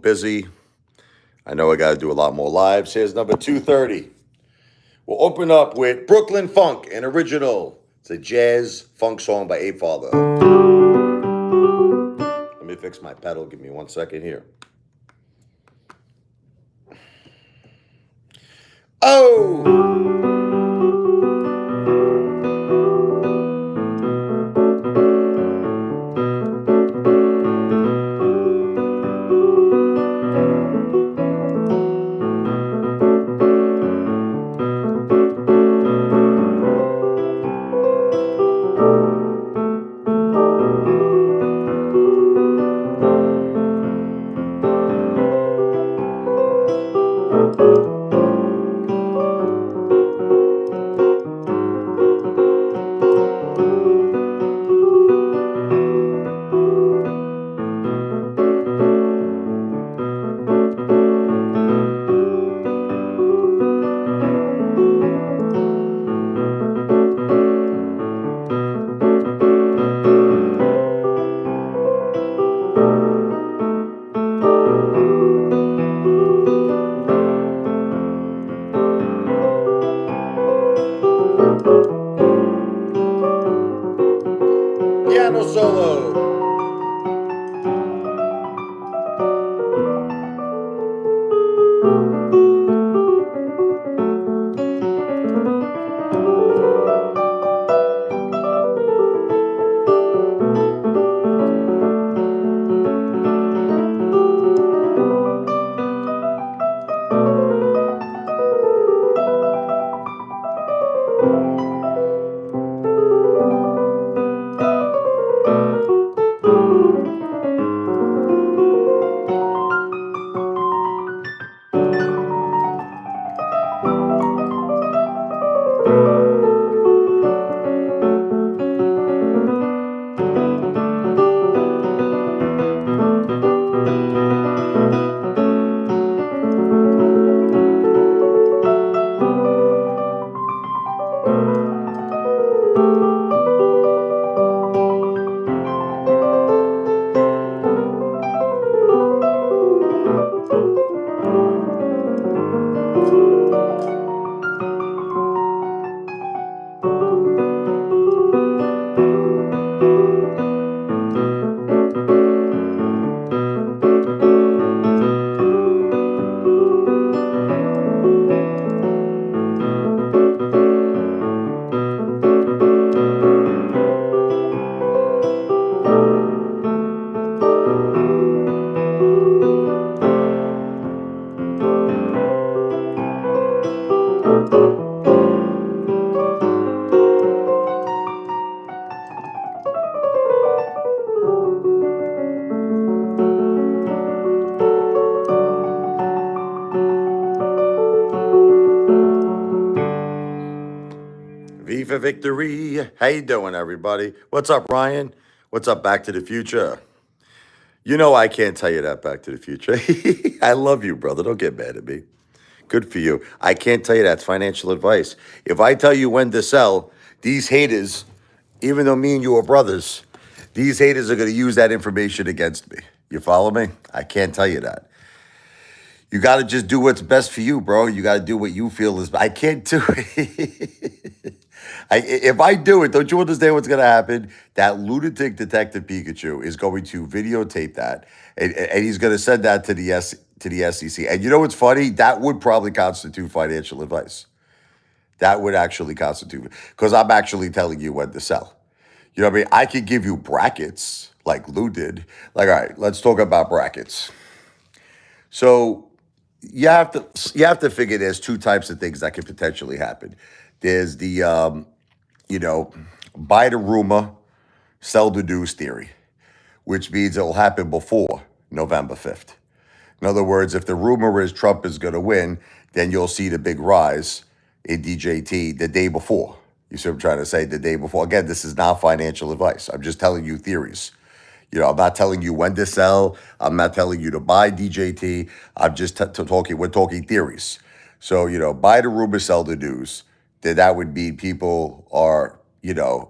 busy. I know I got to do a lot more lives. Here's number 230. We'll open up with Brooklyn Funk, an original. It's a jazz funk song by Apefather. Let me fix my pedal. Give me 1 second here. Oh! Piano solo. V for victory. How you doing, everybody? What's up, Ryan? What's up, Back to the Future? You know I can't tell you that, Back to the Future. I love you, brother. Don't get mad at me. Good for you. I can't tell you that's financial advice. If I tell you when to sell, these haters, even though me and you are brothers, these haters are going to use that information against me. You follow me? I can't tell you that. You got to just do what's best for you, bro. You got to do what you feel is. I can't do it. If I do it, don't you understand what's going to happen? That lunatic Detective Pikachu is going to videotape that, and he's going to send that to the SEC. And you know what's funny? That would probably constitute financial advice. That would actually constitute, because I'm actually telling you when to sell. You know what I mean? I could give you brackets like Lou did. Like, all right, let's talk about brackets. So you have to figure there's two types of things that could potentially happen. There's the buy the rumor, sell the news theory, which means it will happen before November 5th. In other words, if the rumor is Trump is going to win, then you'll see the big rise in DJT the day before. You see what I'm trying to say? The day before. Again, this is not financial advice. I'm just telling you theories. I'm not telling you when to sell. I'm not telling you to buy DJT. I'm just talking, we're talking theories. So, buy the rumor, sell the news. Then that would mean people are,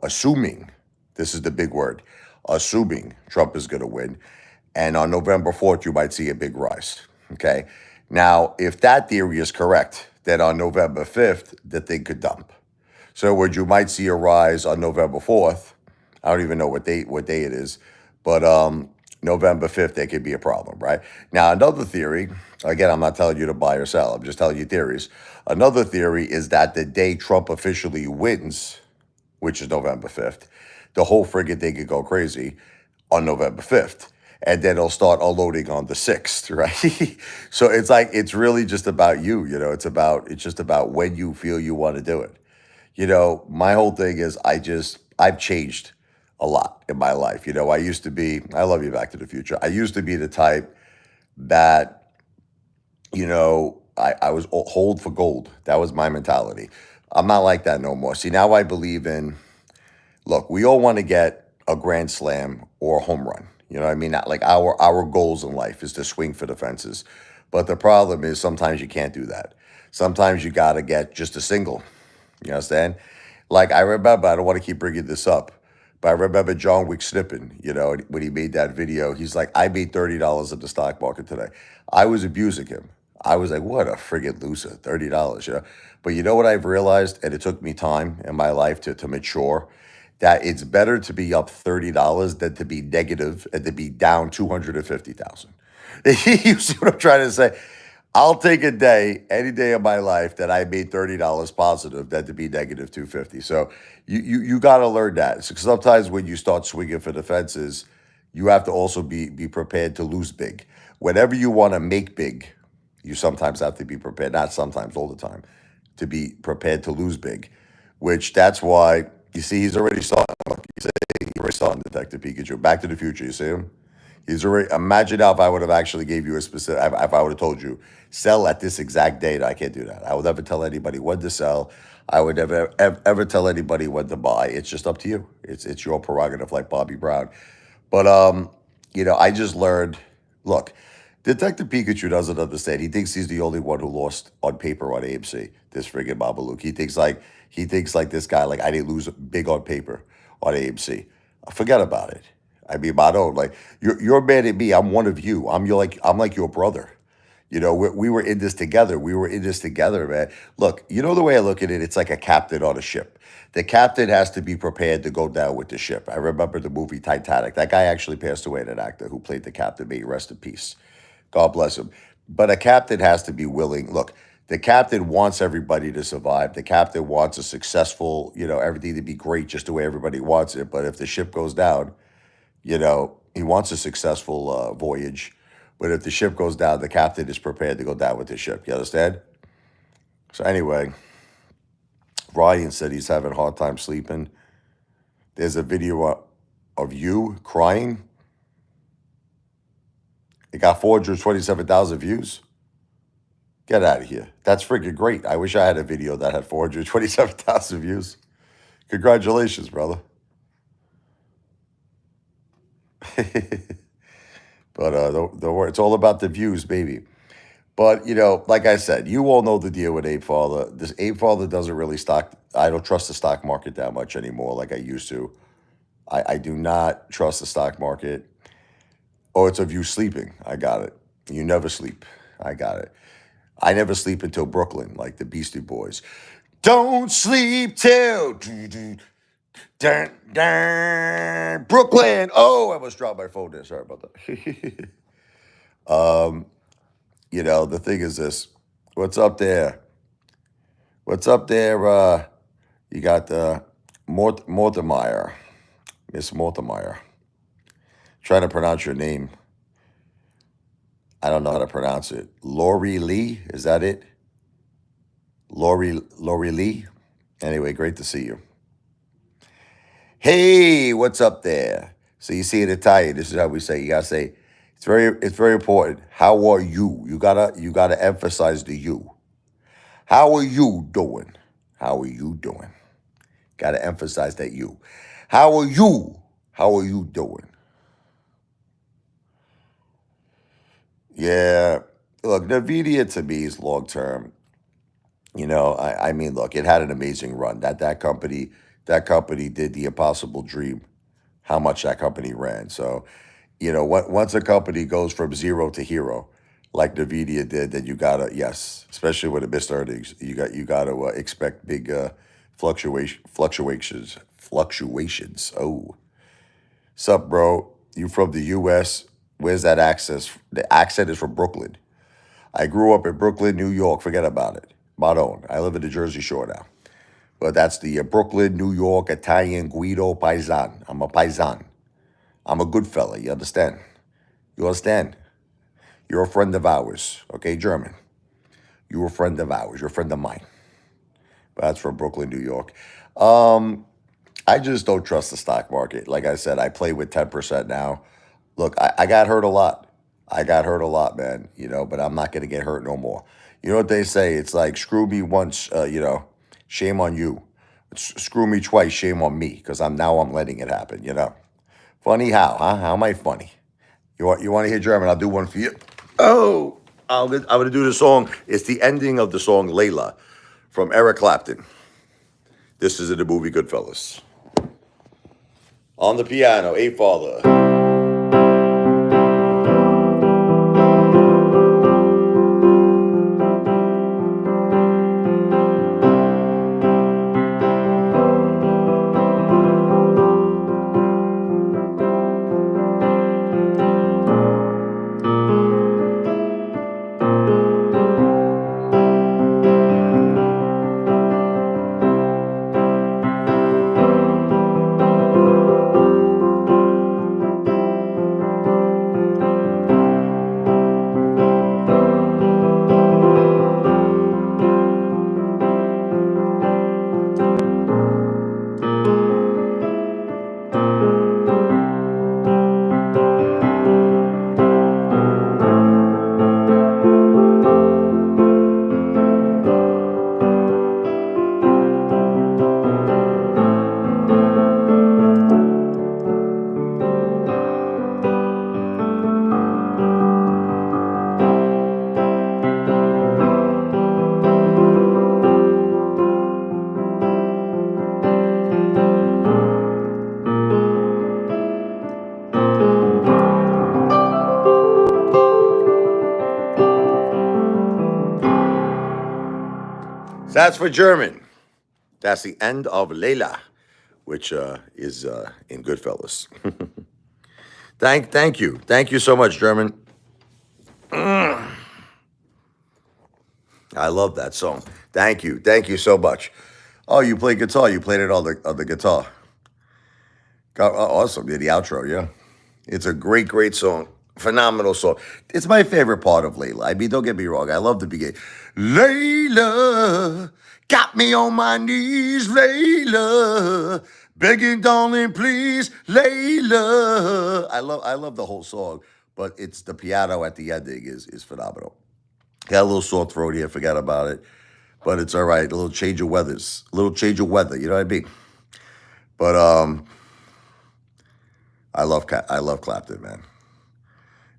assuming, this is the big word, assuming Trump is going to win. And on November 4th, you might see a big rise. Okay. Now, if that theory is correct, then on November 5th, the thing could dump. So what you might see a rise on November 4th. I don't even know what day it is, but November 5th, there could be a problem, right? Now, another theory, again, I'm not telling you to buy or sell, I'm just telling you theories. Another theory is that the day Trump officially wins, which is November 5th, the whole friggin' thing could go crazy on November 5th. And then it'll start unloading on the 6th, right? So it's like, it's really just about you, it's just about when you feel you want to do it. My whole thing is I've changed a lot in my life. I used to be, I love you, Back to the Future. I used to be the type that, I was hold for gold. That was my mentality. I'm not like that no more. See, now I believe in, look, we all want to get a grand slam or a home run. You know what I mean? Like our goals in life is to swing for the fences. But the problem is sometimes you can't do that. Sometimes you got to get just a single. You understand? Like I remember, I don't want to keep bringing this up, but I remember John Wick snipping, when he made that video. He's like, I made $30 in the stock market today. I was abusing him. I was like, what a friggin' loser, $30. But you know what I've realized, and it took me time in my life to mature, that it's better to be up $30 than to be negative and to be down 250,000. You see what I'm trying to say? I'll take a day, any day of my life, that I made $30 positive than to be negative 250. So you got to learn that. So sometimes when you start swinging for the fences, you have to also be prepared to lose big. Whenever you want to make big, you sometimes have to be prepared, not sometimes, all the time, to be prepared to lose big, which that's why, you see, he's already starting. Look, he's already starting Detective Pikachu. Back to the Future, you see him? He's already, imagine now if I would have actually gave you a specific, if I would have told you, sell at this exact date. I can't do that. I would never tell anybody when to sell. I would never ever tell anybody when to buy. It's just up to you. It's your prerogative, like Bobby Brown. But I just learned, look, Detective Pikachu doesn't understand. He thinks he's the only one who lost on paper on AMC. This friggin' Babaluke. He thinks like this guy, like I didn't lose big on paper on AMC. Forget about it. I mean, Mado, like you're mad at me. I'm one of you. I'm like your brother. We were in this together. We were in this together, man. Look, the way I look at it, it's like a captain on a ship. The captain has to be prepared to go down with the ship. I remember the movie Titanic. That guy actually passed away, an actor who played the captain. May he rest in peace. God bless him. But a captain has to be willing. Look, the captain wants everybody to survive. The captain wants a successful, everything to be great just the way everybody wants it. But if the ship goes down, he wants a successful voyage. But if the ship goes down, the captain is prepared to go down with the ship. You understand? So anyway, Ryan said he's having a hard time sleeping. There's a video of you crying. It got 427,000 views. Get out of here. That's freaking great. I wish I had a video that had 427,000 views. Congratulations, brother. But don't worry. It's all about the views, baby. But, like I said, you all know the deal with Apefather. This Apefather doesn't really stock. I don't trust the stock market that much anymore like I used to. I do not trust the stock market. Oh, it's of you sleeping. I got it. You never sleep. I got it. I never sleep until Brooklyn, like the Beastie Boys. Don't sleep till dun, dun, Brooklyn. Oh, I almost dropped my phone there. Sorry about that. The thing is this. What's up there? What's up there? You got Mortimer, Miss Mortimer. Trying to pronounce your name. I don't know how to pronounce it. Lori Lee, is that it? Lori Lee. Anyway, great to see you. Hey, what's up there? So you see in Italian, this is how we say. You gotta say it's very important. How are you? You gotta emphasize the you. How are you doing? How are you doing? Gotta emphasize that you. How are you? How are you doing? Yeah. Look, Nvidia to me is long term. I mean, look, it had an amazing run. That company did the impossible dream. How much that company ran. So once a company goes from zero to hero, like Nvidia did, then you gotta, yes, especially when it missed earnings, you gotta expect big fluctuations. Oh, sup, bro? You from the U.S.? Where's that accent? The accent is from Brooklyn. I grew up in Brooklyn, New York. Forget about it. Madon. I live in the Jersey Shore now. But that's the Brooklyn, New York, Italian Guido Paisan. I'm a Paisan. I'm a good fella. You understand? You understand? You're a friend of ours. Okay, German. You're a friend of ours. You're a friend of mine. But that's from Brooklyn, New York. Um, I just don't trust the stock market. Like I said, I play with 10% now. Look, I got hurt a lot. I got hurt a lot, man, but I'm not going to get hurt no more. You know what they say? It's like, screw me once, shame on you. Screw me twice, shame on me, because I'm letting it happen. Funny how, huh? How am I funny? You want to hear German? I'll do one for you. Oh, I'm going to do the song. It's the ending of the song Layla from Eric Clapton. This is in the movie Goodfellas. On the piano, Apefather. So that's for German. That's the end of Layla, which is in Goodfellas. Thank you so much, German. I love that song. Thank you so much. Oh, you play guitar? You played it on the guitar. Awesome. Yeah, the outro. Yeah, it's a great song. Phenomenal song. It's my favorite part of Layla. I mean, don't get me wrong. I love the beginning. Layla got me on my knees, Layla, begging, darling, please, Layla. I love the whole song, but it's the piano at the ending is phenomenal. Got a little sore throat here. Forgot about it, but it's all right. A little change of weathers. A little change of weather. You know what I mean? But I love Clapton, man.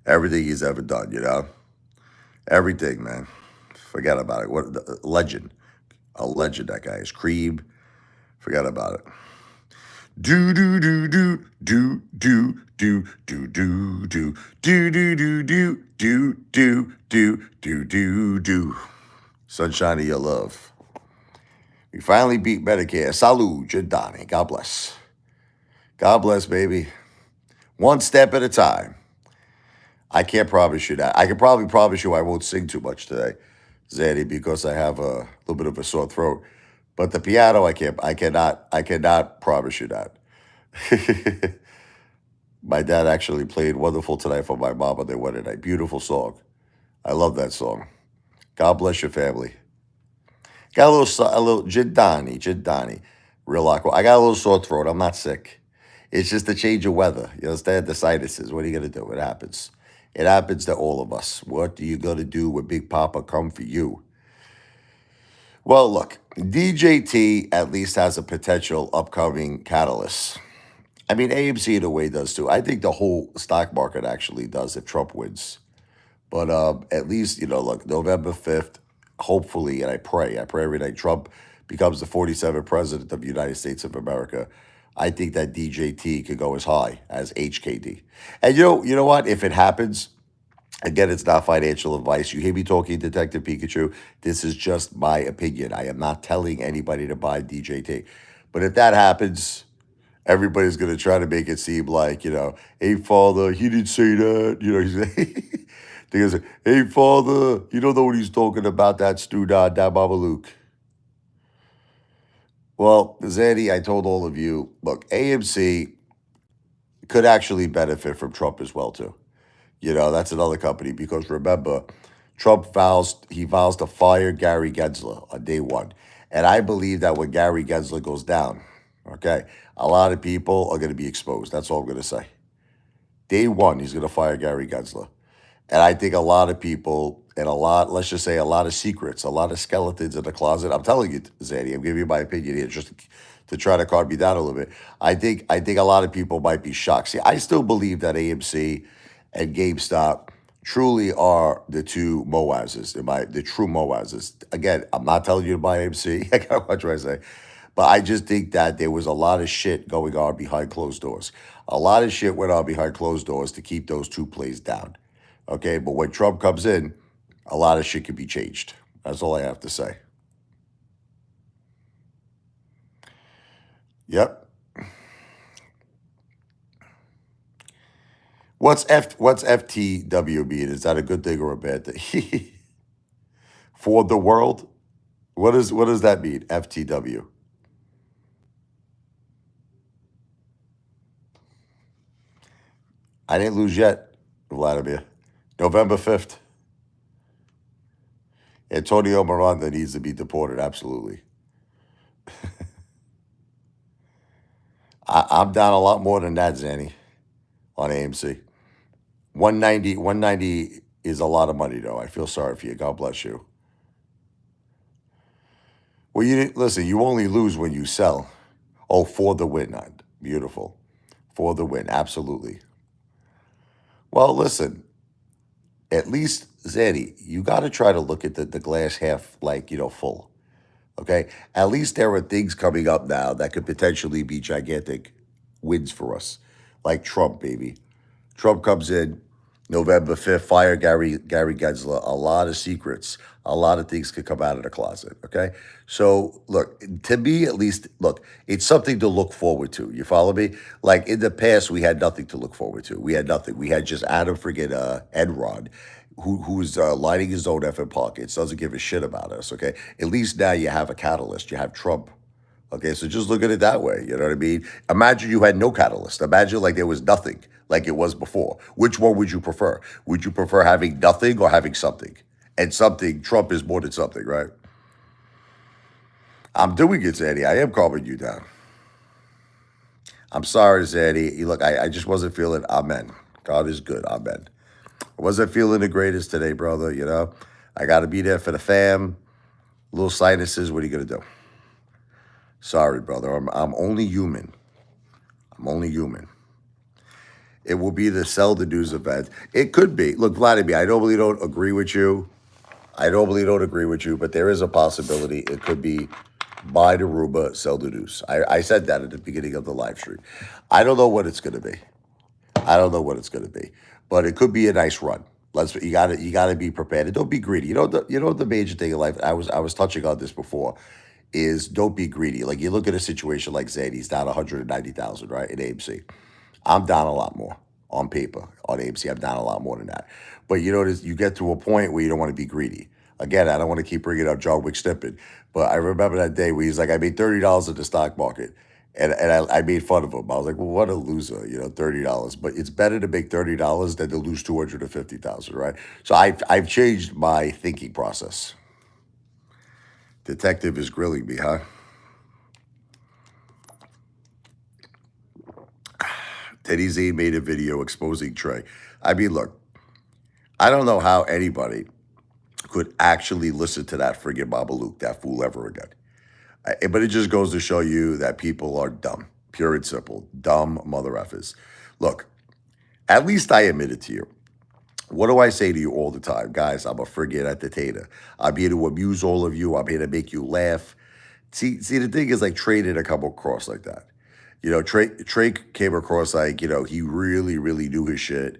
Everything he's ever done. Everything, man. Forget about it. What legend? A legend. That guy is Cream. Forget about it. Do do do do do do do do do do do do do do do do do do do do. Sunshine of your love. We finally beat Medicare. Salud, Jadani. God bless. God bless, baby. One step at a time. I can't promise you that. I can probably promise you I won't sing too much today, Zaddy, because I have a little bit of a sore throat. But the piano, I cannot promise you that. My dad actually played Wonderful Tonight for my mom on their wedding night. Beautiful song. I love that song. God bless your family. Got a little Jidani, real awkward. I got a little sore throat. I'm not sick. It's just a change of weather. You understand? The sinuses. What are you going to do? It happens. It happens to all of us. What are you going to do when Big Papa come for you? Well, look, DJT at least has a potential upcoming catalyst. I mean, AMC in a way does too. I think the whole stock market actually does if Trump wins. But at least, look, November 5th, hopefully, and I pray every night, Trump becomes the 47th president of the United States of America. I think that DJT could go as high as HKD. And you know what? If it happens, again, it's not financial advice. You hear me talking, Detective Pikachu. This is just my opinion. I am not telling anybody to buy DJT. But if that happens, everybody's going to try to make it seem like, hey, father, he didn't say that. They're going to say, hey, father, you don't know what he's talking about, that Stu that Baba Luke. Well, Zanny, I told all of you, look, AMC could actually benefit from Trump as well, too. That's another company because remember, Trump vows to fire Gary Gensler on day one. And I believe that when Gary Gensler goes down, okay, a lot of people are going to be exposed. That's all I'm going to say. Day one, he's going to fire Gary Gensler. And I think a lot of people and let's just say a lot of secrets, a lot of skeletons in the closet. I'm telling you, Zanny, I'm giving you my opinion here just to try to calm me down a little bit. I think a lot of people might be shocked. See, I still believe that AMC and GameStop truly are the two Moazes, the true Moazes. Again, I'm not telling you to buy AMC. I gotta watch what I say. But I just think that there was a lot of shit going on behind closed doors. A lot of shit went on behind closed doors to keep those two plays down. Okay, but when Trump comes in, a lot of shit can be changed. That's all I have to say. Yep. What's FTW mean? Is that a good thing or a bad thing? For the world? What does that mean? FTW. I didn't lose yet, Vladimir. November 5th. Antonio Miranda needs to be deported, absolutely. I'm down a lot more than that, Zanny, on AMC. 190 is a lot of money, though. I feel sorry for you. God bless you. Well, you didn't listen. You only lose when you sell. Oh, for the win, beautiful. For the win, absolutely. Well, listen. At least, Zanny, you got to try to look at the glass half like full. Okay, at least there are things coming up now that could potentially be gigantic wins for us, like Trump, baby. Trump comes in November 5th, fire Gary Gensler. A lot of secrets, a lot of things could come out of the closet. Okay. So look, to me at least, look, it's something to look forward to. You follow me? Like in the past, we had nothing to look forward to. We had nothing. We had just Adam friggin' Enron. Who's lining his own effing pockets, doesn't give a shit about us, okay? At least now you have a catalyst. You have Trump. Okay, so just look at it that way. You know what I mean? Imagine you had no catalyst. Imagine like there was nothing like it was before. Which one would you prefer? Would you prefer having nothing or having something? And something, Trump is more than something, right? I'm doing it, Zanny. I am calming you down. I'm sorry, Zanny. Look, I just wasn't feeling amen. God is good. Amen. I wasn't feeling the greatest today, brother. I got to be there for the fam. Little sinuses. What are you going to do? Sorry, brother. I'm only human. I'm only human. It will be the Sell the News event. It could be. Look, Vladimir, I normally don't agree with you. But there is a possibility it could be buy the rumor, sell the news. I said that at the beginning of the live stream. I don't know what it's going to be. But it could be a nice run. You gotta be prepared and don't be greedy. The major thing in life. I was touching on this before. Is don't be greedy. Like you look at a situation like Zane, he's down 190,000, right, in AMC. I'm down a lot more on paper. On AMC, I'm down a lot more than that. But you get to a point where you don't want to be greedy. Again, I don't want to keep bringing up John Wick Stimpin, but I remember that day where he's like, I made $30 in the stock market. And I made fun of him. I was like, well, what a loser, $30. But it's better to make $30 than to lose 250,000, right? So I've changed my thinking process. Detective is grilling me, huh? Teddy Z made a video exposing Trey. I mean, look, I don't know how anybody could actually listen to that friggin' Baba Luke, that fool, ever again. But it just goes to show you that people are dumb, pure and simple, dumb mother effers. Look, at least I admit it to you. What do I say to you all the time? Guys, I'm a friggin' entertainer. I'm here to amuse all of you. I'm here to make you laugh. See, the thing is like trading to come across like that. Trey came across like, he really, really knew his shit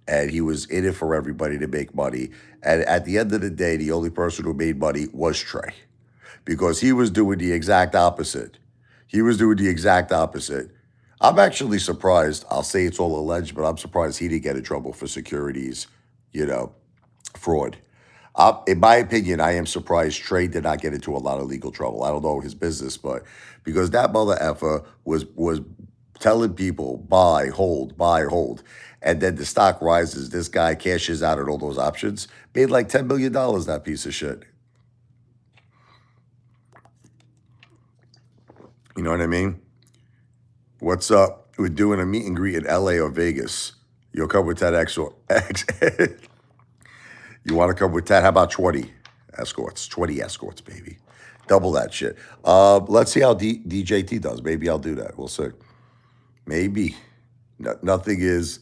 and he was in it for everybody to make money. And at the end of the day, the only person who made money was Trey because he was doing the exact opposite. He was doing the exact opposite. I'm actually surprised. I'll say it's all alleged, but I'm surprised he didn't get in trouble for securities, you know, fraud. In my opinion, I am surprised Trey did not get into a lot of legal trouble. I don't know his business, but because that mother effer was telling people buy, hold, and then the stock rises. This guy cashes out on all those options, made like $10 million. That piece of shit. You know what I mean? What's up? We're doing a meet and greet in LA or Vegas. You'll come with that X. You want to come with that? How about 20 escorts? 20 escorts, baby. Double that shit. Let's see how DJT does. Maybe I'll do that. We'll see. Maybe. No, nothing is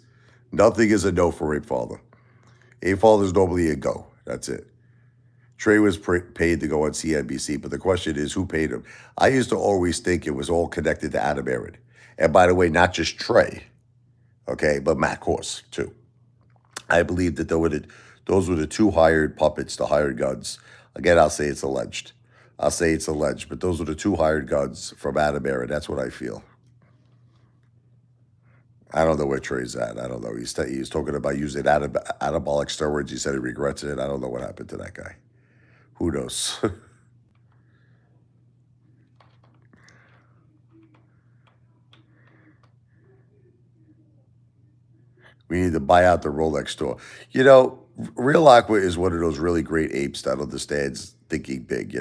a no for Apefather. Apefather is normally a go. That's it. Trey was paid to go on CNBC, but the question is who paid him? I used to always think it was all connected to Adam Aaron. And by the way, not just Trey, okay, but Matt Horse, too. I believe that those were the two hired puppets, the hired guns. Again, I'll say it's alleged. But those were the two hired guns from Adam Aaron. That's what I feel. I don't know where Trey's at. I don't know. He's talking about using anabolic steroids. He said he regrets it. I don't know what happened to that guy. Who knows? We need to buy out the Rolex store. Real Aqua is one of those really great apes that understands thinking big,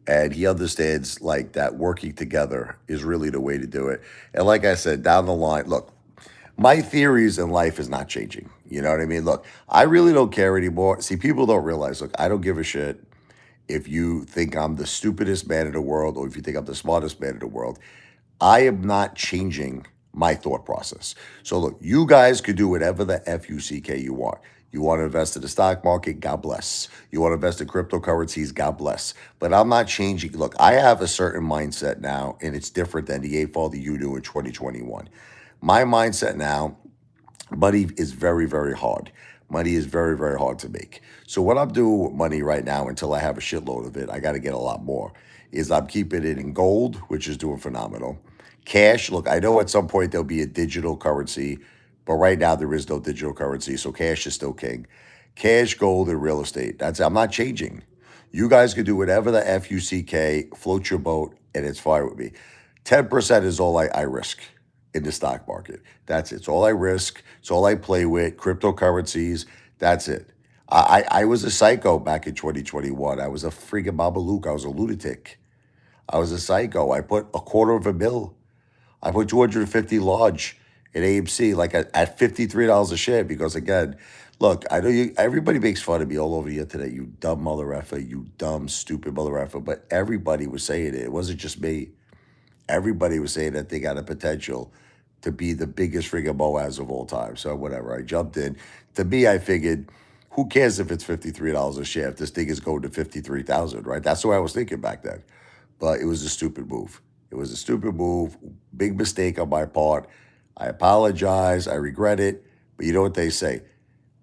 and he understands like that working together is really the way to do it. And like I said, down the line, look, my theories in life is not changing. You know what I mean? Look, I really don't care anymore. See, people don't realize, look, I don't give a shit if you think I'm the stupidest man in the world or if you think I'm the smartest man in the world. I am not changing my thought process. So look, you guys could do whatever the FUCK you want. You want to invest in the stock market, God bless. You want to invest in cryptocurrencies, God bless. But I'm not changing. Look, I have a certain mindset now, and it's different than the eight that you do in 2021. My mindset now, money is very, very hard. Money is very, very hard to make. So what I'm doing with money right now until I have a shitload of it, I got to get a lot more, is I'm keeping it in gold, which is doing phenomenal. Cash, look, I know at some point there'll be a digital currency, but right now there is no digital currency, so cash is still king. Cash, gold, and real estate. I'm not changing. You guys can do whatever the FUCK, float your boat, and it's fine with me. 10% is all I risk in the stock market. That's it. It's all I risk. It's all I play with. Cryptocurrencies. That's it. I was a psycho back in 2021. I was a freaking babaluke. I was a lunatic. I was a psycho. I put $250,000. I put 250 large in AMC, like at $53 a share, because again, look, I know everybody makes fun of me all over here today. You dumb mother effer, you dumb, stupid mother effer. But everybody was saying it. It wasn't just me. Everybody was saying that they got a potential to be the biggest friggin' Boaz of all time. So whatever, I jumped in. To me, I figured, who cares if it's $53 a share if this thing is going to 53,000, right? That's the way I was thinking back then. But it was a stupid move. It was a stupid move. Big mistake on my part. I apologize. I regret it. But you know what they say?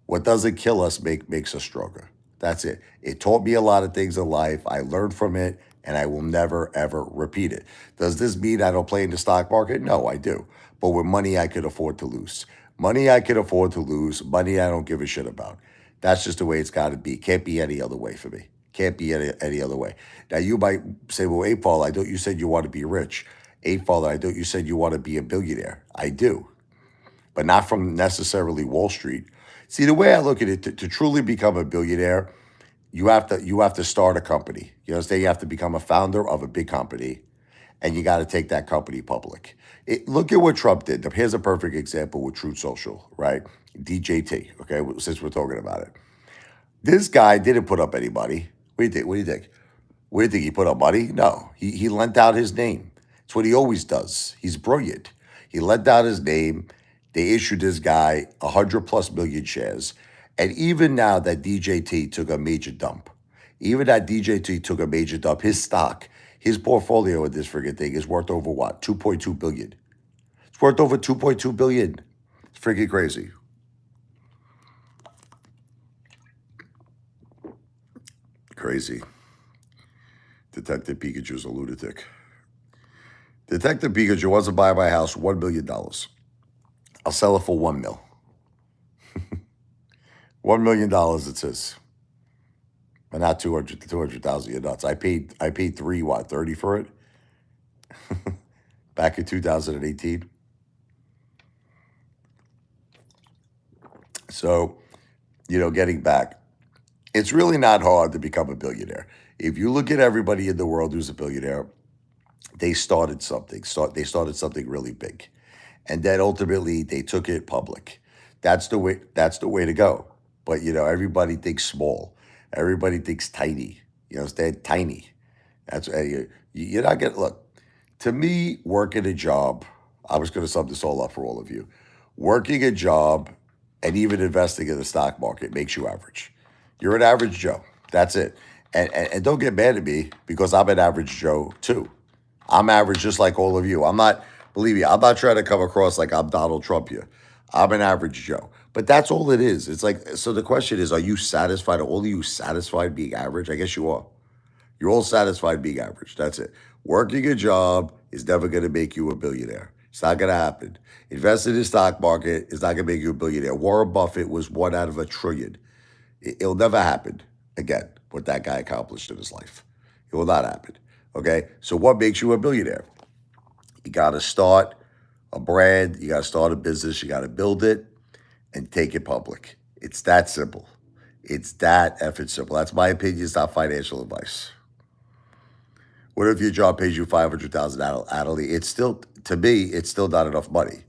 What doesn't kill us makes us stronger. That's it. It taught me a lot of things in life. I learned from it, and I will never, ever repeat it. Does this mean I don't play in the stock market? No, I do. But with money I could afford to lose. Money I could afford to lose. Money I don't give a shit about. That's just the way it's got to be. Can't be any other way for me. Can't be any other way. Now, you might say, well, Apefather, I thought you said you want to be rich. Apefather, I thought you said you want to be a billionaire. I do, but not from necessarily Wall Street. See, the way I look at it, to truly become a billionaire, you have to start a company. You understand? You have to become a founder of a big company, and you got to take that company public. Look at what Trump did. Here's a perfect example with Truth Social, right? DJT, okay, since we're talking about it. This guy didn't put up any money. What do you think? What do you think? What do you think? He put up money? No. He lent out his name. It's what he always does. He's brilliant. He lent out his name. They issued this guy 100 plus million shares. And even now that DJT took a major dump, his stock, his portfolio of this friggin' thing is worth over what? 2.2 billion. worth over 2.2 billion. It's freaking crazy. Crazy. Detective Pikachu's a lunatic. Detective Pikachu wants to buy my house $1 million. I'll sell it for $1 million. $1 million it says. But not 200,000. You're nuts. I paid 30 for it back in 2018. So, getting back, it's really not hard to become a billionaire. If you look at everybody in the world who's a billionaire, they started something. They started something really big, and then ultimately they took it public. That's the way. That's the way to go. But everybody thinks small. Everybody thinks tiny. Stay tiny. That's you're not gonna look. To me, working a job. I was going to sum this all up for all of you. Working a job and even investing in the stock market makes you average. You're an average Joe. That's it. And don't get mad at me because I'm an average Joe too. I'm average just like all of you. Believe me, I'm not trying to come across like I'm Donald Trump here. I'm an average Joe. But that's all it is. It's like, so the question is, are you satisfied? Are all of you satisfied being average? I guess you are. You're all satisfied being average. That's it. Working a job is never going to make you a billionaire. It's not going to happen. Investing in the stock market is not going to make you a billionaire. Warren Buffett was 1 out of a trillion. It'll never happen again, what that guy accomplished in his life. It will not happen. Okay? So what makes you a billionaire? You got to start a brand. You got to start a business. You got to build it and take it public. It's that simple. It's that effing simple. That's my opinion. It's not financial advice. What if your job pays you $500,000 annually? It's still, to me, it's still not enough money.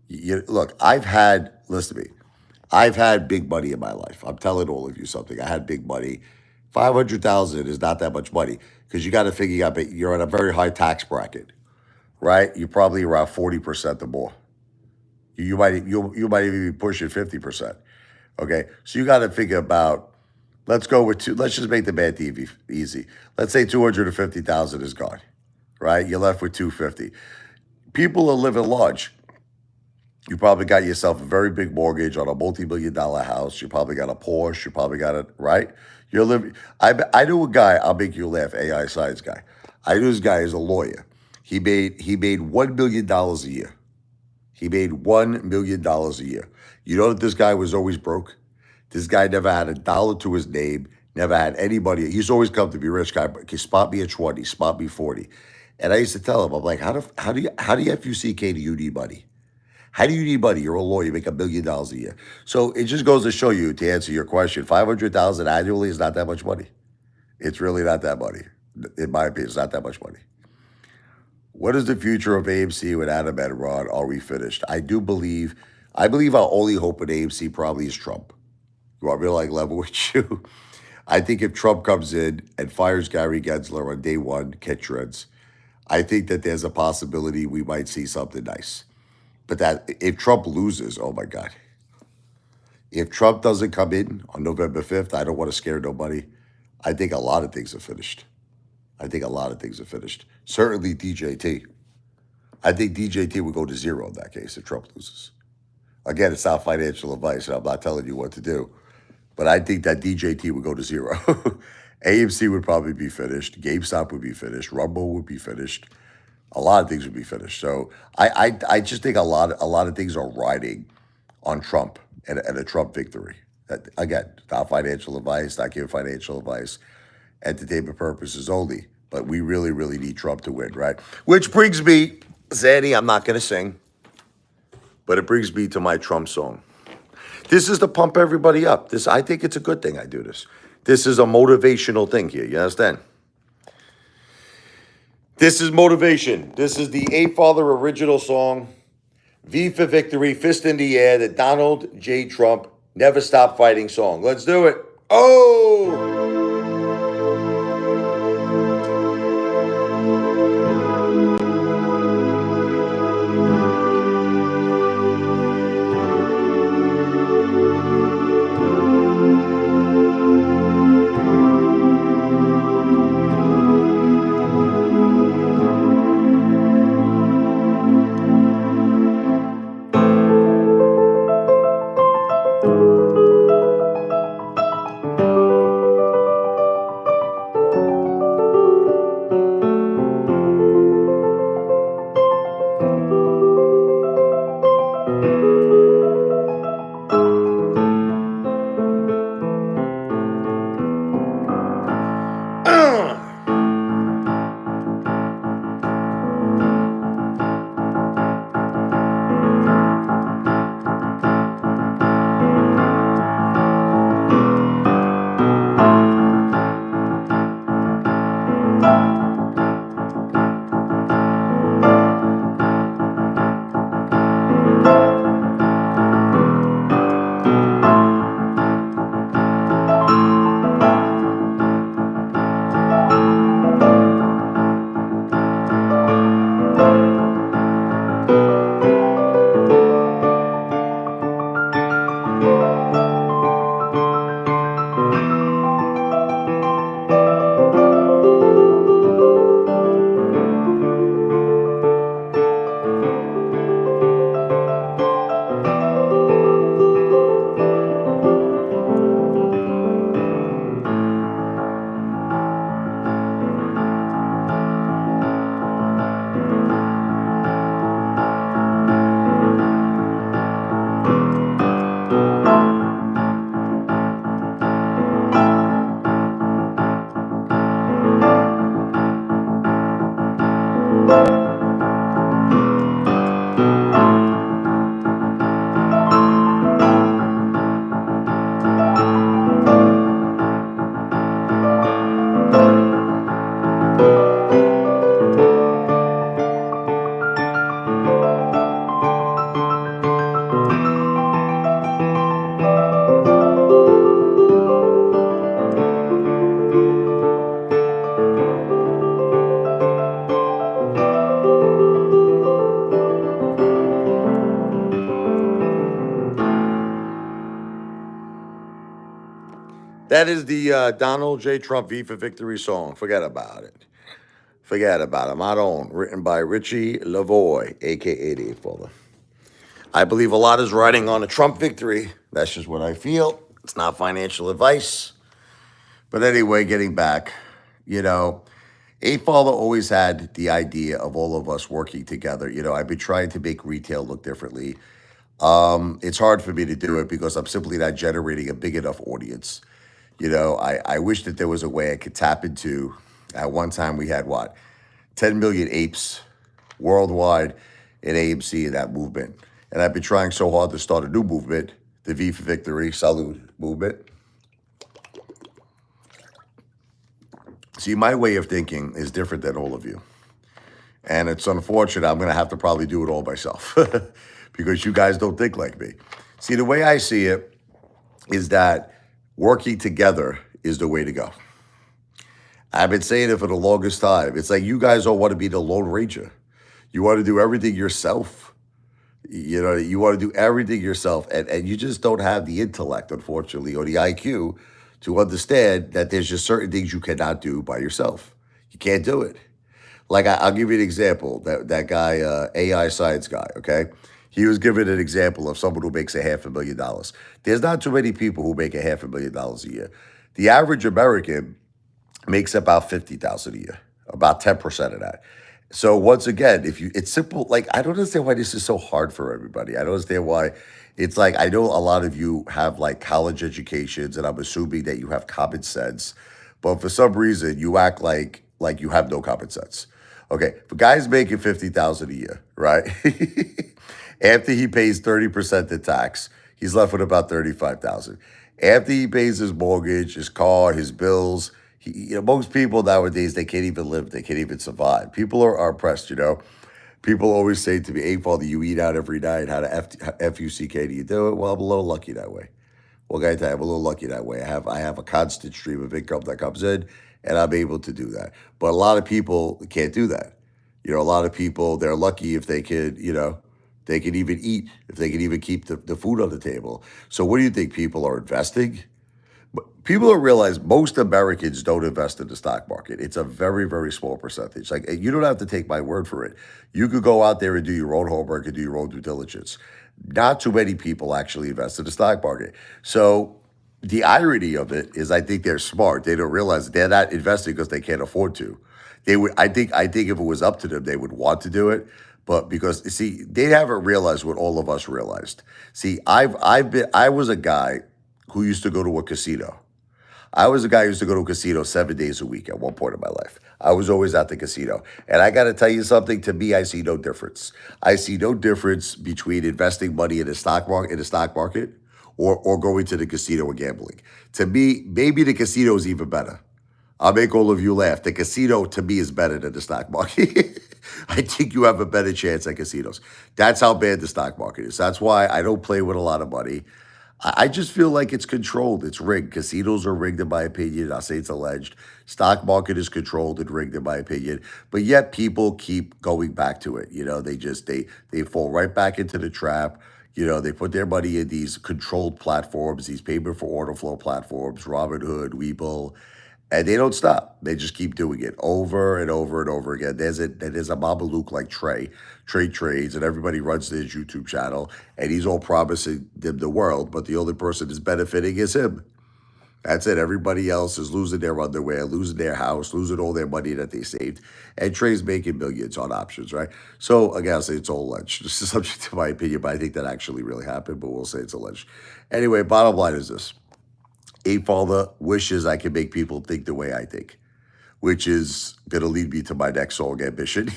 Look, listen to me. I've had big money in my life. I'm telling all of you something. I had big money. 500,000 is not that much money because you got to figure you're in a very high tax bracket, right? You're probably around 40% or more. You might even be pushing 50%. Okay, so you got to figure about. Let's go with two. Let's just make the math easy. Let's say 250,000 is gone, right? You're left with 250. People are living large. You probably got yourself a very big mortgage on a multi-million-dollar house. You probably got a Porsche. You probably got it, right? You're living. I knew a guy. I'll make you laugh. AI science guy. I knew this guy is a lawyer. He made $1 million a year. He made $1 million a year. You know that this guy was always broke? This guy never had a dollar to his name, never had anybody. He used to always come to me, rich guy, spot me at 20, spot me 40. And I used to tell him, I'm like, how do you FUCK do you need money? How do you need money? You're a lawyer, you make $1 million a year. So it just goes to show you, to answer your question, 500,000 annually is not that much money. It's really not that money. In my opinion, it's not that much money. What is the future of AMC with Adam and Ron? Are we finished? I believe our only hope in AMC probably is Trump. You want me to level with you? I think if Trump comes in and fires Gary Gensler on day one, catch trends, I think that there's a possibility we might see something nice. But that if Trump loses, oh my God. If Trump doesn't come in on November 5th, I don't want to scare nobody. I think a lot of things are finished. Certainly DJT. I think DJT would go to zero in that case if Trump loses. Again, it's not financial advice, and I'm not telling you what to do. But I think that DJT would go to zero. AMC would probably be finished. GameStop would be finished. Rumble would be finished. A lot of things would be finished. So I just think a lot of things are riding on Trump and a Trump victory. Again, not financial advice, not giving financial advice, entertainment purposes only. But we really, really need Trump to win, right? Which brings me, Zanny, I'm not going to sing, but it brings me to my Trump song. This is to pump everybody up. I think it's a good thing I do this. This is a motivational thing here. You understand? This is motivation. This is the Apefather original song, V for Victory, Fist in the Air, the Donald J. Trump Never Stop Fighting song. Let's do it. Oh! That is the Donald J. Trump V for Victory song. Forget about it. Forget about it. My own, written by Richie Lavoie, aka the Apefather. I believe a lot is riding on a Trump victory. That's just what I feel. It's not financial advice. But anyway, getting back, you know, Apefather always had the idea of all of us working together. I've been trying to make retail look differently. It's hard for me to do it because I'm simply not generating a big enough audience. I wish that there was a way I could tap into. At one time, we had what, 10 million apes worldwide in AMC in that movement. And I've been trying so hard to start a new movement, the V for Victory Salud movement. See, my way of thinking is different than all of you. And it's unfortunate. I'm going to have to probably do it all myself because you guys don't think like me. See, the way I see it is that working together is the way to go. I've been saying it for the longest time. It's like you guys all want to be the Lone Ranger. You want to do everything yourself. You want to do everything yourself. And you just don't have the intellect, unfortunately, or the IQ to understand that there's just certain things you cannot do by yourself. You can't do it. Like I'll give you an example. That guy, AI science guy, okay? He was given an example of someone who makes $500,000. There's not too many people who make $500,000 a year. The average American makes about 50,000 a year, about 10% of that. So once again, it's simple. Like I don't understand why this is so hard for everybody. I don't understand why it's like I know a lot of you have like college educations, and I'm assuming that you have common sense, but for some reason you act like you have no common sense. Okay, if a guy's making 50,000 a year, right? After he pays 30% in tax, he's left with about 35,000. After he pays his mortgage, his car, his bills, most people nowadays, they can't even live. They can't even survive. People are oppressed, People always say to me, "Hey, Father, you eat out every night. How to F-U-C-K do you do it?" Well, I'm a little lucky that way. Well, guys, I'm a little lucky that way. I have a constant stream of income that comes in, and I'm able to do that. But a lot of people can't do that. A lot of people, they're lucky if they could, they can even eat, if they can even keep the food on the table. So what do you think? People are investing? People don't realize most Americans don't invest in the stock market. It's a very, very small percentage. Like you don't have to take my word for it. You could go out there and do your own homework and do your own due diligence. Not too many people actually invest in the stock market. So the irony of it is I think they're smart. They don't realize they're not investing because they can't afford to. They would I think if it was up to them, they would want to do it. But because see, they haven't realized what all of us realized. See, I was a guy who used to go to a casino. I was a guy who used to go to a casino 7 days a week at one point in my life. I was always at the casino. And I got to tell you something, to me, I see no difference. I see no difference between investing money in the stock market or going to the casino and gambling. To me, maybe the casino is even better. I'll make all of you laugh. The casino, to me, is better than the stock market. I think you have a better chance at casinos. That's how bad the stock market is. That's why I don't play with a lot of money. I just feel like it's controlled. It's rigged. Casinos are rigged, in my opinion. I'll say it's alleged. Stock market is controlled and rigged, in my opinion. But yet people keep going back to it. They fall right back into the trap. They put their money in these controlled platforms, these payment for order flow platforms, Robinhood, Webull, and they don't stop. They just keep doing it over and over and over again. There's a Mama Luke like Trey trades, and everybody runs to his YouTube channel, and he's all promising them the world, but the only person that's benefiting is him. That's it. Everybody else is losing their underwear, losing their house, losing all their money that they saved. And Trey's making millions on options, right? So again, I'll say it's all alleged. This is subject to my opinion, but I think that actually really happened, but we'll say it's alleged. Anyway, bottom line is this. Apefather wishes I could make people think the way I think, which is going to lead me to my next song, Ambition,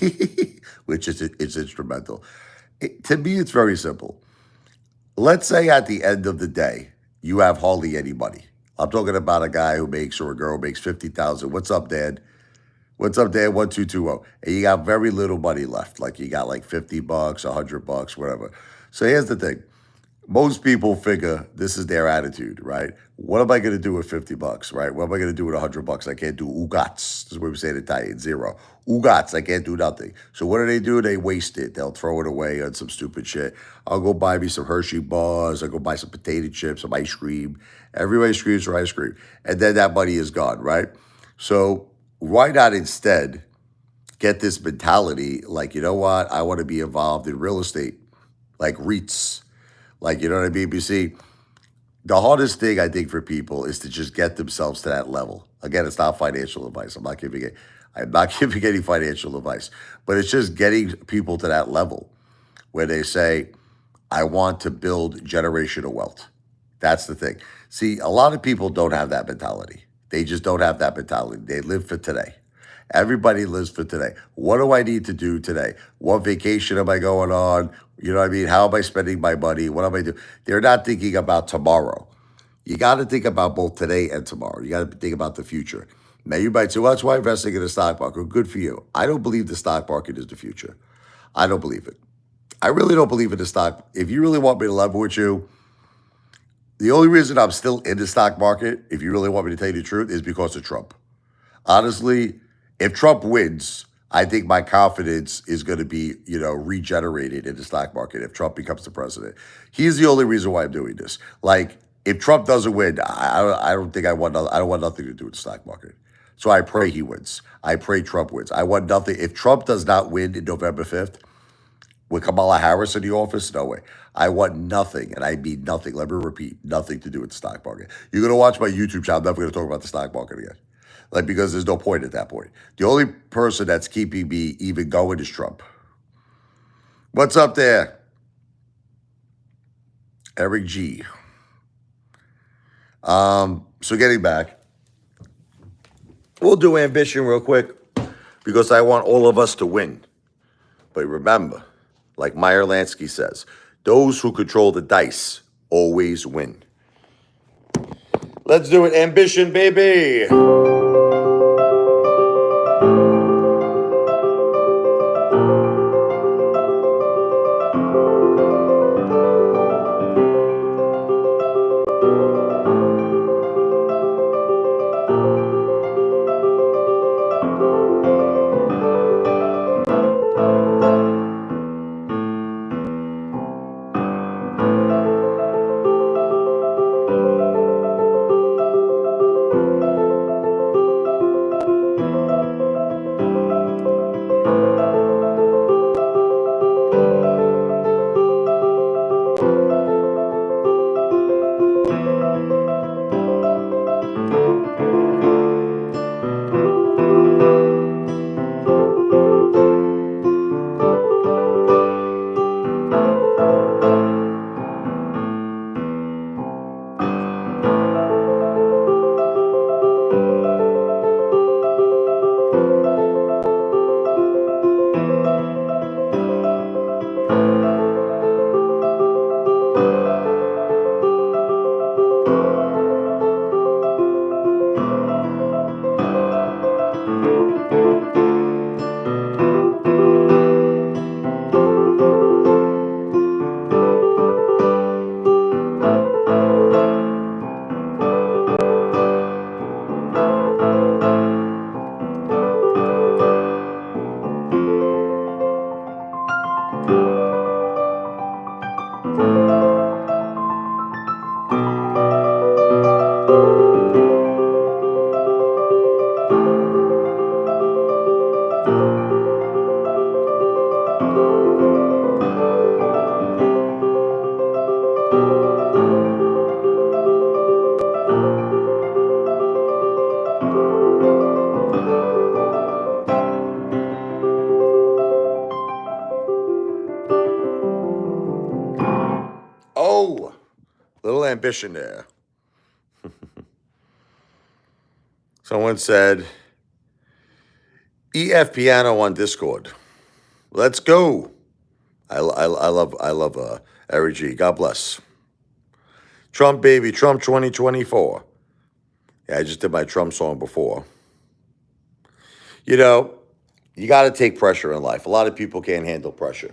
which is it's instrumental. To me, it's very simple. Let's say at the end of the day, you have hardly any money. I'm talking about a guy who makes, or a girl who makes 50,000. What's up, Dad? What's up, Dad? 1220. And you got very little money left. Like you got like $50, $100, whatever. So here's the thing. Most people figure this is their attitude, right? What am I going to do with $50, right? What am I going to do with $100? I can't do ugats. This is what we say in Italian, zero. Ugats, I can't do nothing. So what do? They waste it. They'll throw it away on some stupid shit. I'll go buy me some Hershey bars. I'll go buy some potato chips, some ice cream. Everybody screams for ice cream. And then that money is gone, right? So why not instead get this mentality like, you know what? I want to be involved in real estate, like REITs. Like, you know what I mean? You see, the hardest thing I think for people is to just get themselves to that level. Again, it's not financial advice. I'm not giving any financial advice, but it's just getting people to that level where they say, I want to build generational wealth. That's the thing. See, a lot of people don't have that mentality. They just don't have that mentality. They live for today. Everybody lives for today. What do I need to do today? What vacation am I going on? You know what I mean? How am I spending my money? What am I doing? They're not thinking about tomorrow. You got to think about both today and tomorrow. You got to think about the future. Now, you might say, well, that's why investing in the stock market. Good for you. I don't believe the stock market is the future. I don't believe it. I really don't believe in the stock. If you really want me to level with you, the only reason I'm still in the stock market, if you really want me to tell you the truth, is because of Trump. Honestly, if Trump wins, I think my confidence is going to be, regenerated in the stock market if Trump becomes the president. He's the only reason why I'm doing this. Like, if Trump doesn't win, I don't think I want. I don't want nothing to do with the stock market. So I pray he wins. I pray Trump wins. I want nothing. If Trump does not win in November 5th, with Kamala Harris in the office, no way. I want nothing, and I mean nothing. Let me repeat, nothing to do with the stock market. You're going to watch my YouTube channel. I'm never going to talk about the stock market again. Like, because there's no point at that point. The only person that's keeping me even going is Trump. What's up there? Eric G. So getting back, we'll do ambition real quick because I want all of us to win. But remember, like Meyer Lansky says, those who control the dice always win. Let's do it. Ambition, baby. Oh, little ambition there. Someone said, EF Piano on Discord. Let's go. I love Eric G. God bless. Trump, baby. Trump 2024. Yeah, I just did my Trump song before. You know, you got to take pressure in life. A lot of people can't handle pressure.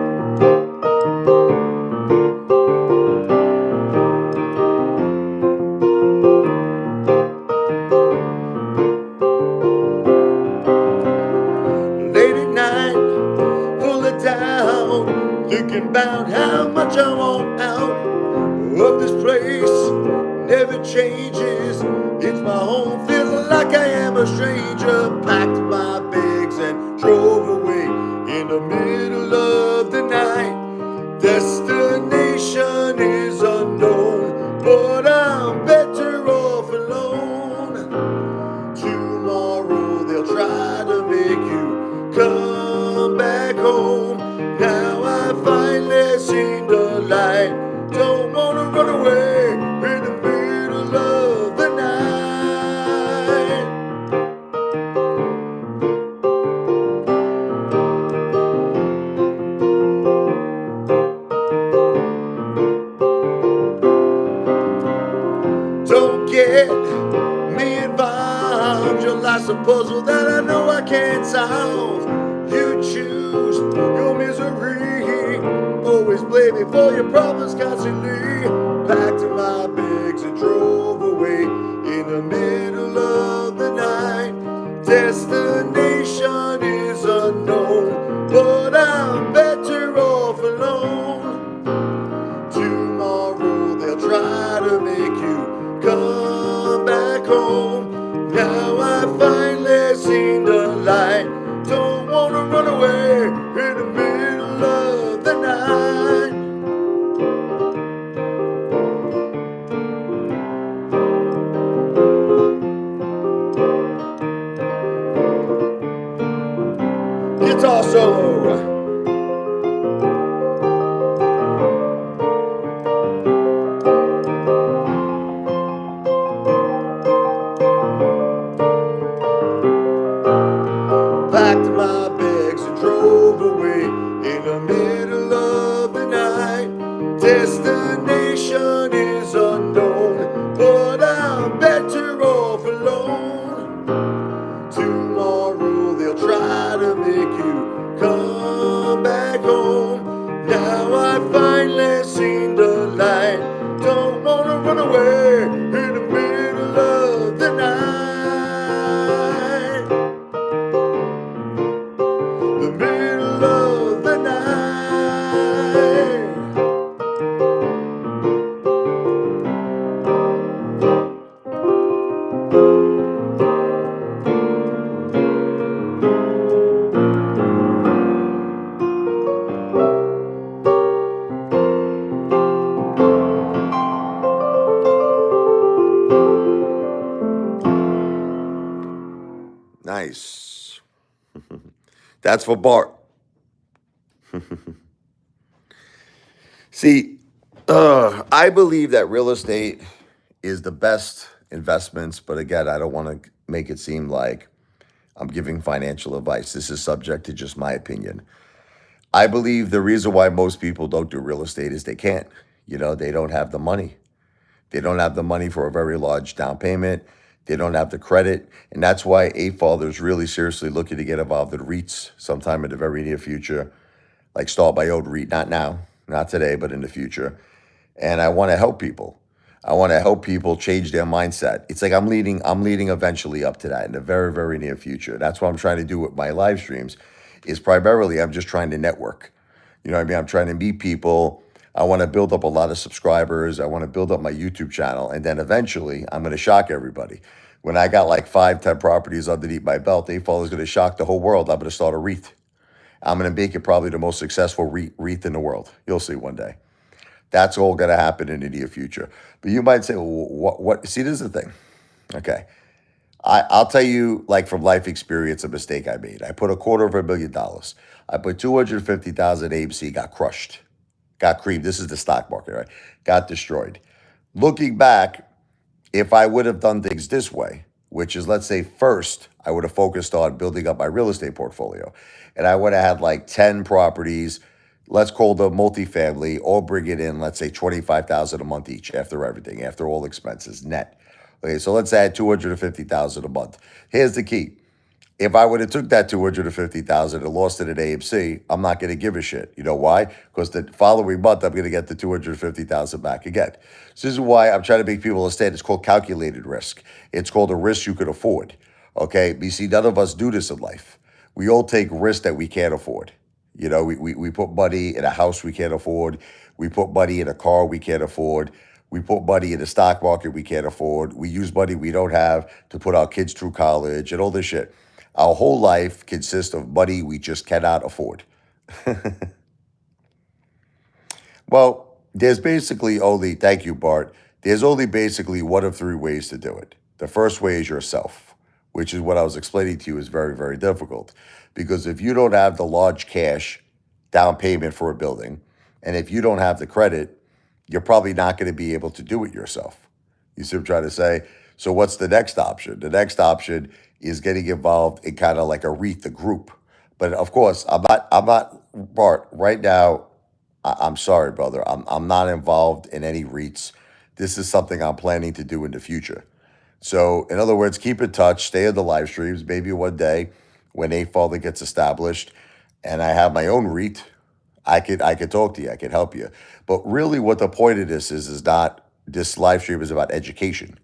a stranger. Packed my bags and drove away in the middle of the night. Destination is unknown, but I'm better off alone. Tomorrow they'll try to make you come back home. Now I finally seen the light. Don't wanna run away in the middle of the night. Don't get me involved. Your life's a puzzle that I know I can't solve. You choose your misery. Always blame me for your problems constantly. Packed my bags and drove away in the middle of the night. Destination is unknown, but I'm better off alone. Tomorrow they'll try to make you come back home. Now I finally seen the light. Don't wanna run away in the middle of the night. Guitar solo. Packed my bags and drove away in the middle of the night. Destination is unknown, but I'm better off alone. Tomorrow they'll try to make you come back home. Now I finally seen the light. Don't wanna run away in the middle of the night. The middle of the night. Nice. That's for Bart. See, I believe that real estate is the best investments, but again, I don't want to make it seem like I'm giving financial advice. This is subject to just my opinion. I believe the reason why most people don't do real estate is they can't. They don't have the money. They don't have the money for a very large down payment. They don't have the credit. And that's why Apefather is really seriously looking to get involved in REITs sometime in the very near future, like Start by Old REIT, not now, not today, but in the future. And I want to help people. I want to help people change their mindset. It's like I'm leading eventually up to that in the very, very near future. That's what I'm trying to do with my live streams is primarily I'm just trying to network. You know what I mean? I'm trying to meet people. I want to build up a lot of subscribers. I want to build up my YouTube channel. And then eventually I'm going to shock everybody. When I got like 5-10 properties underneath my belt, Apefather is going to shock the whole world. I'm going to start a REIT. I'm going to make it probably the most successful REIT in the world. You'll see one day. That's all going to happen in the near future. But you might say, well, what? See, this is the thing. Okay. I'll tell you, like from life experience, a mistake I made. I put $250,000. I put $250,000 AMC, got crushed, got creamed. This is the stock market, right? Got destroyed. Looking back, if I would have done things this way, which is, let's say, first, I would have focused on building up my real estate portfolio. And I would have had like 10 properties, let's call them multifamily, all bring it in, let's say $25,000 a month each after everything, after all expenses, net. Okay, so let's add $250,000 a month. Here's the key. If I would have took that $250,000 and lost it at AMC, I'm not going to give a shit. You know why? Because the following month, I'm going to get the $250,000 back again. So this is why I'm trying to make people understand. It's called calculated risk. It's called a risk you could afford. Okay? You see, none of us do this in life. We all take risks that we can't afford. You know, we put money in a house we can't afford. We put money in a car we can't afford. We put money in the stock market we can't afford. We use money we don't have to put our kids through college and all this shit. Our whole life consists of money we just cannot afford. Well, there's basically only, thank you, Bart. There's only basically one of three ways to do it. The first way is yourself, which is what I was explaining to you is very, very difficult. Because if you don't have the large cash down payment for a building, and if you don't have the credit, you're probably not going to be able to do it yourself. You see what I'm trying to say? So what's the next option? The next option is getting involved in kind of like a REIT, the group. But of course, I'm not, Bart, right now, I'm sorry, brother. I'm not involved in any REITs. This is something I'm planning to do in the future. So, in other words, keep in touch, stay in the live streams. Maybe one day when Apefather gets established and I have my own REIT, I could talk to you, I could help you. But really what the point of this is not this live stream is about education.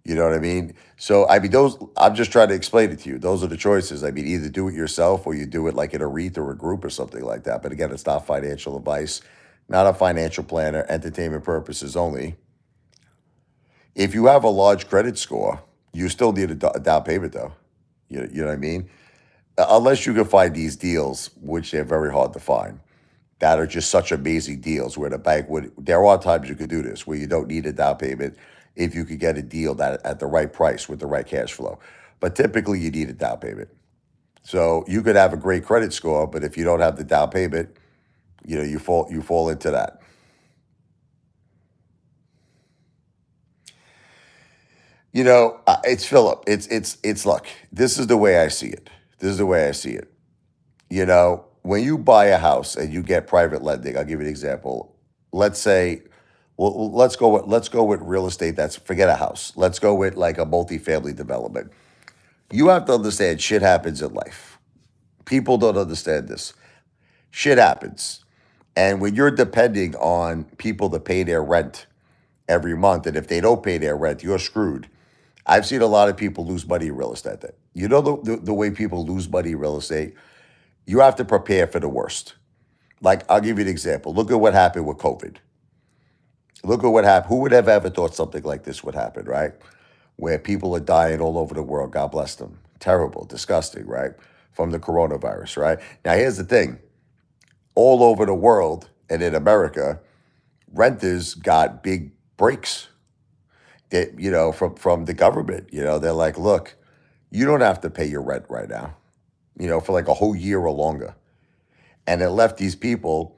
You know what I mean? So I mean those I'm just trying to explain it to you. Those are the choices. I mean, either do it yourself or you do it like in a REIT or a group or something like that. But again, it's not financial advice, not a financial planner, entertainment purposes only. If you have a large credit score, you still need a down payment though. You know what I mean? Unless you can find these deals, which they're very hard to find, that are just such amazing deals where the bank would, there are times you could do this where you don't need a down payment if you could get a deal that at the right price with the right cash flow. But typically you need a down payment. So you could have a great credit score, but if you don't have the down payment, you fall into that. It's Philip. It's luck. This is the way I see it. This is the way I see it. When you buy a house and you get private lending, I'll give you an example. Let's say, well, let's go with real estate. That's forget a house. Let's go with like a multifamily development. You have to understand shit happens in life. People don't understand this. Shit happens. And when you're depending on people to pay their rent every month, and if they don't pay their rent, you're screwed. I've seen a lot of people lose money in real estate. You know the way people lose money in real estate? You have to prepare for the worst. Like, I'll give you an example. Look at what happened with COVID. Look at what happened. Who would have ever thought something like this would happen, right? Where people are dying all over the world. God bless them. Terrible, disgusting, right? From the coronavirus, right? Now, here's the thing. All over the world and in America, renters got big breaks that, from the government. They're like, look, you don't have to pay your rent right now, for like a whole year or longer. And it left these people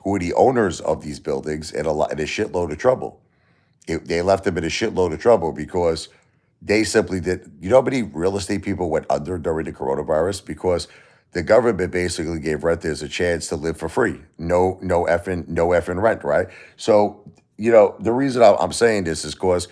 who are the owners of these buildings in a shitload of trouble. They left them in a shitload of trouble because they simply did. You know how many real estate people went under during the coronavirus? Because the government basically gave renters a chance to live for free. No effing rent, right? So, the reason I'm saying this is because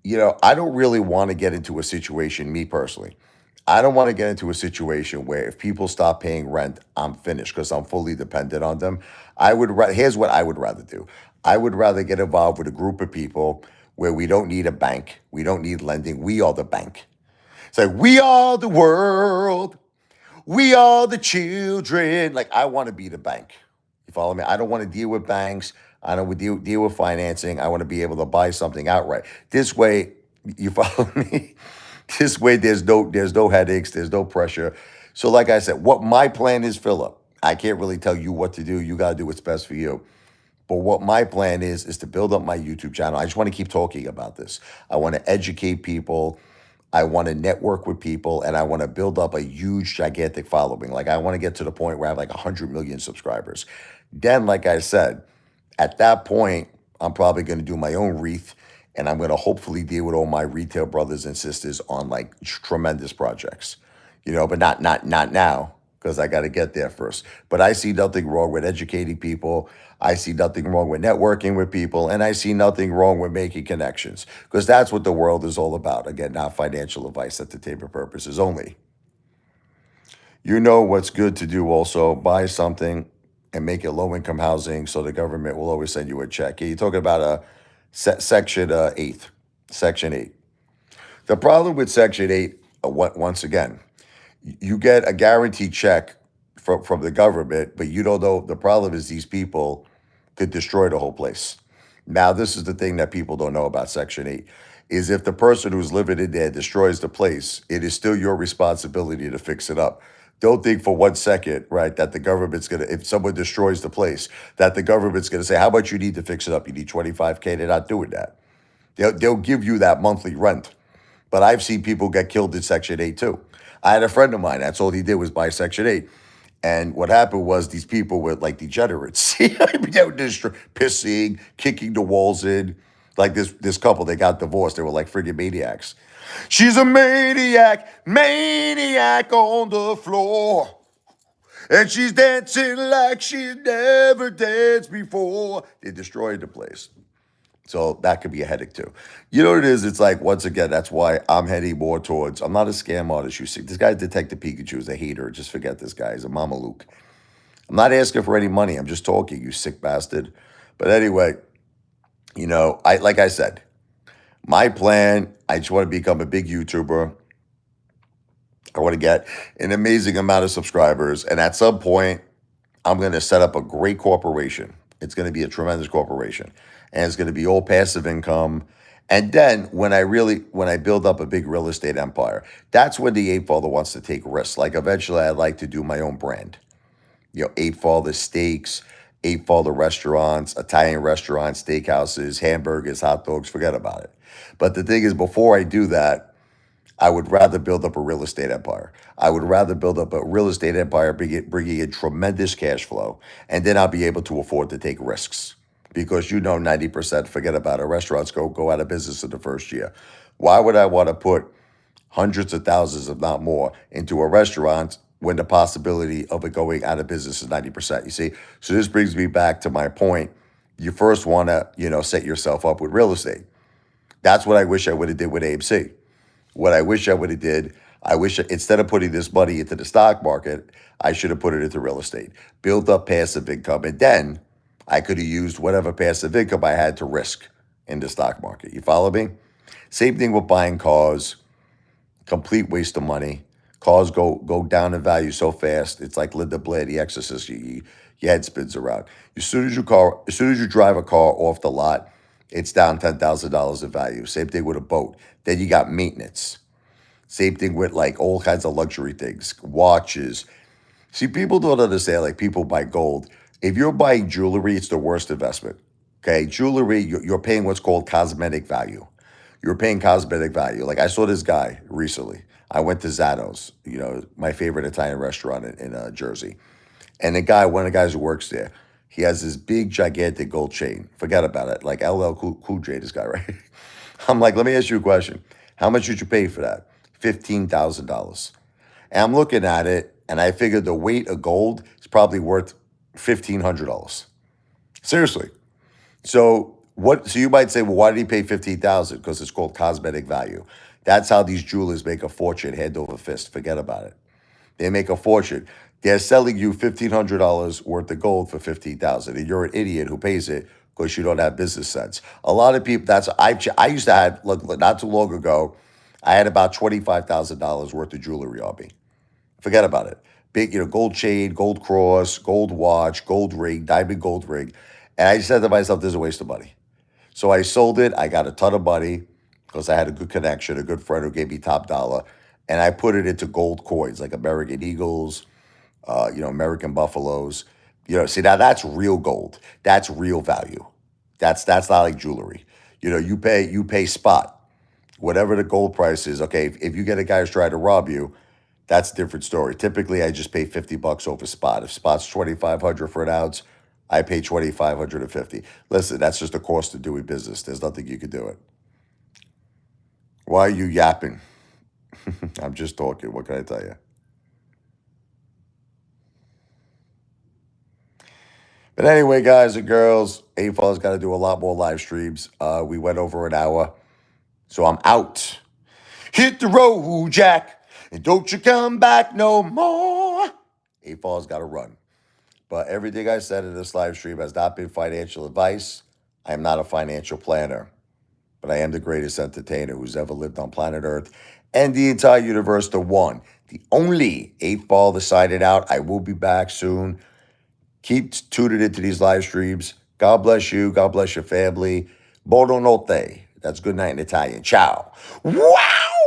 I don't really want to get into a situation, me personally. I don't want to get into a situation where if people stop paying rent, I'm finished because I'm fully dependent on them. Here's what I would rather do. I would rather get involved with a group of people where we don't need a bank. We don't need lending. We are the bank. It's like, we are the world. We are the children. Like, I want to be the bank. You follow me? I don't want to deal with banks. I don't deal with financing. I want to be able to buy something outright. This way, you follow me? This way, there's no headaches. There's no pressure. So, like I said, what my plan is, Philip, I can't really tell you what to do. You got to do what's best for you. But what my plan is to build up my YouTube channel. I just want to keep talking about this. I want to educate people. I want to network with people, and I want to build up a huge, gigantic following. Like, I want to get to the point where I have like 100 million subscribers. Then, like I said, at that point, I'm probably going to do my own REIT, and I'm going to hopefully deal with all my retail brothers and sisters on like tremendous projects. But not now because I got to get there first. But I see nothing wrong with educating people. I see nothing wrong with networking with people, and I see nothing wrong with making connections because that's what the world is all about. Again, not financial advice, entertainment purposes only. You know what's good to do also, buy something and make it low-income housing so the government will always send you a check. You're talking about a section 8, section 8. The problem with section 8, once again, you get a guaranteed check from the government, but you don't know. The problem is these people could destroy the whole place. Now, this is the thing that people don't know about Section 8 is if the person who's living in there destroys the place, it is still your responsibility to fix it up. Don't think for 1 second, right, that the government's going to, if someone destroys the place, that the government's going to say, how much you need to fix it up? You need 25K. They're not doing that. They'll give you that monthly rent. But I've seen people get killed in Section 8 too. I had a friend of mine, that's all he did was buy Section 8. And what happened was these people were like degenerates. I mean, they were just pissing, kicking the walls in. Like this couple, they got divorced. They were like friggin' maniacs. She's a maniac, maniac on the floor. And she's dancing like she's never danced before. They destroyed the place. So that could be a headache too. You know what it is? It's like, once again, that's why I'm heading more towards, I'm not a scam artist, you see. This guy, Detective Pikachu, is a hater. Just forget this guy. He's a Mama Luke. I'm not asking for any money. I'm just talking, you sick bastard. But anyway, like I said, my plan, I just want to become a big YouTuber. I want to get an amazing amount of subscribers. And at some point, I'm going to set up a great corporation. It's going to be a tremendous corporation. And it's going to be all passive income. And then when I build up a big real estate empire, that's when the Apefather wants to take risks. Like eventually I'd like to do my own brand. Apefather steaks, Apefather restaurants, Italian restaurants, steakhouses, hamburgers, hot dogs, forget about it. But the thing is, before I do that, I would rather build up a real estate empire. I would rather build up a real estate empire, bringing in tremendous cash flow, and then I'll be able to afford to take risks. Because 90%, forget about it, restaurants go out of business in the first year. Why would I want to put hundreds of thousands, if not more, into a restaurant when the possibility of it going out of business is 90%? You see? So this brings me back to my point. You first want to, set yourself up with real estate. That's what I wish I would have did with AMC. What I wish I would have did, I wish instead of putting this money into the stock market, I should have put it into real estate, built up passive income, and then I could have used whatever passive income I had to risk in the stock market. You follow me? Same thing with buying cars, complete waste of money. Cars go down in value so fast. It's like Linda Blair, The Exorcist. Your head spins around. As soon as you drive a car off the lot, it's down $10,000 in value. Same thing with a boat. Then you got maintenance. Same thing with like all kinds of luxury things, watches. See, people don't understand, like people buy gold. If you're buying jewelry, it's the worst investment. Okay, jewelry, you're paying what's called cosmetic value. You're paying cosmetic value. Like I saw this guy recently. I went to Zatto's, my favorite Italian restaurant in Jersey. And one of the guys who works there, he has this big, gigantic gold chain. Forget about it. Like LL Cool J, this guy, right? I'm like, let me ask you a question. How much did you pay for that? $15,000. And I'm looking at it, and I figured the weight of gold is probably worth $1,500. Seriously. So you might say, well, why did he pay $15,000? Because it's called cosmetic value. That's how these jewelers make a fortune hand over fist. Forget about it. They make a fortune. They're selling you $1,500 worth of gold for $15,000, and you're an idiot who pays it because you don't have business sense. A lot of people. I used to have, look, not too long ago, I had about $25,000 worth of jewelry on me. Forget about it. Big, gold chain, gold cross, gold watch, gold ring, diamond gold ring, and I said to myself, "This is a waste of money." So I sold it. I got a ton of money because I had a good connection, a good friend who gave me top dollar, and I put it into gold coins like American Eagles, American Buffaloes. See, now that's real gold. That's real value. That's not like jewelry. You pay spot. Whatever the gold price is, okay, if you get a guy who's trying to rob you, that's a different story. Typically, I just pay $50 over spot. If spot's 2,500 for an ounce, I pay 2,550. Listen, that's just the cost of doing business. There's nothing you can do it. Why are you yapping? I'm just talking. What can I tell you? But anyway, guys and girls, Apefather's got to do a lot more live streams. We went over an hour, so I'm out. Hit the road, Jack, and don't you come back no more. Apefather's got to run. But everything I said in this live stream has not been financial advice. I am not a financial planner, but I am the greatest entertainer who's ever lived on planet Earth and the entire universe. The one, the only Apefather signing out. I will be back soon. Keep tuning into these live streams. God bless you. God bless your family. Buonanotte. That's good night in Italian. Ciao. Wow!